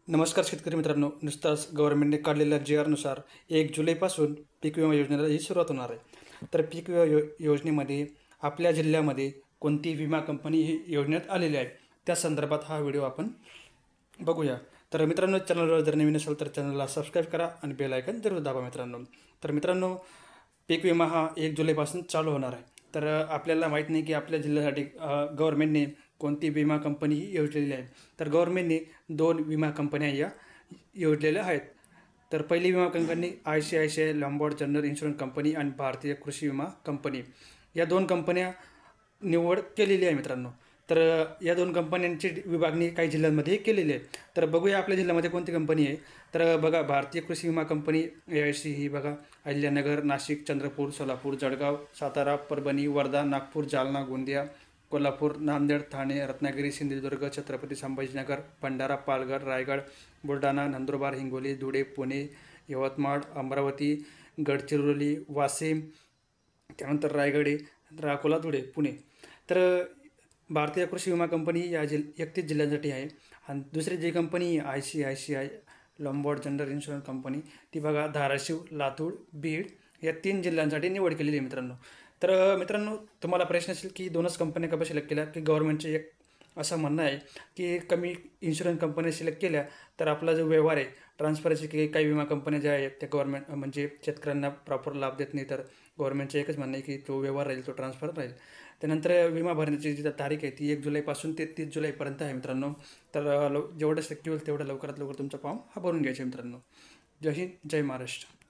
नमस्कार शेतकरी मित्रांनो, नुसताच गव्हर्नमेंटने काढलेल्या जी.आरनुसार 1 जुलैपासून पीक विमा योजनेला ही सुरुवात होणार आहे. तर पीक विमा योजनेमध्ये आपल्या जिल्ह्यामध्ये कोणती विमा कंपनी ही योजनेत आलेली आहे, त्या संदर्भात हा व्हिडिओ आपण बघूया. तर मित्रांनो, चॅनलवर जर नवीन असेल तर चॅनलला सबस्क्राईब करा आणि बेल आयकन जरूर दाबा मित्रांनो. तर मित्रांनो, पीक विमा हा 1 जुलैपासून चालू होणार आहे. तर आपल्याला माहीत नाही की आपल्या जिल्ह्यासाठी गव्हर्नमेंटने कोणती विमा कंपनी ही योजलेली आहे. तर गव्हर्नमेंटने 2 विमा कंपन्या या योजलेल्या आहेत. तर पहिली विमा company ICICI Lombard general insurance company आणि भारतीय कृषी विमा कंपनी, या 2 कंपन्या निवड केलेली आहे मित्रांनो. तर या 2 कंपन्यांची विभागणी काही जिल्ह्यांमध्ये केलेली आहे. तर बघूया आपल्या जिल्ह्यामध्ये कोणती कंपनी आहे. तर बघा, भारतीय कृषी विमा कंपनी AIC ही बघा अहिल्यानगर, नाशिक, चंद्रपूर, सोलापूर, जळगाव, सातारा, परभणी, वर्धा, नागपूर, जालना, गोंदिया, कोल्हापूर, नांदेड, ठाणे, रत्नागिरी, सिंधुदुर्ग, छत्रपती संभाजीनगर, भंडारा, पालघर, रायगड, बुलढाणा, नंदुरबार, हिंगोली, धुळे, पुणे, यवतमाळ, अमरावती, गडचिरोली, वाशिम, त्यानंतर रायगड आहे, अकोला, धुळे, पुणे. तर भारतीय कृषी विमा कंपनी या 31 जिल्ह्यांसाठी आहे. आणि दुसरी जी company ICICI Lombard general insurance company, ती बघा धाराशिव, लातूर, बीड या 3 जिल्ह्यांसाठी निवड केलेली आहे मित्रांनो. तर मित्रांनो, तुम्हाला प्रश्न असेल की 2च कंपन्या कशा सिलेक्ट केल्या, की गव्हर्नमेंटचे एक असं म्हणणं आहे की कमी इन्शुरन्स कंपन्या सिलेक्ट केल्या तर आपला जो व्यवहार आहे ट्रान्सफरचे, की काही विमा कंपन्या ज्या आहेत त्या गव्हर्नमेंट म्हणजे शेतकऱ्यांना प्रॉपर लाभ देत नाही. तर गव्हर्नमेंटचं एकच म्हणणं आहे की तो व्यवहार राहील, तो ट्रान्सफर राहील. त्यानंतर विमा भरण्याची जी तारीख आहे ती 1 जुलैपासून ते 30 जुलैपर्यंत आहे मित्रांनो. तर जेवढं शक्य होईल तेवढं लवकरात लवकर तुमचा फॉर्म हा भरून घ्यायचा मित्रांनो. जय हिंद, जय महाराष्ट्र.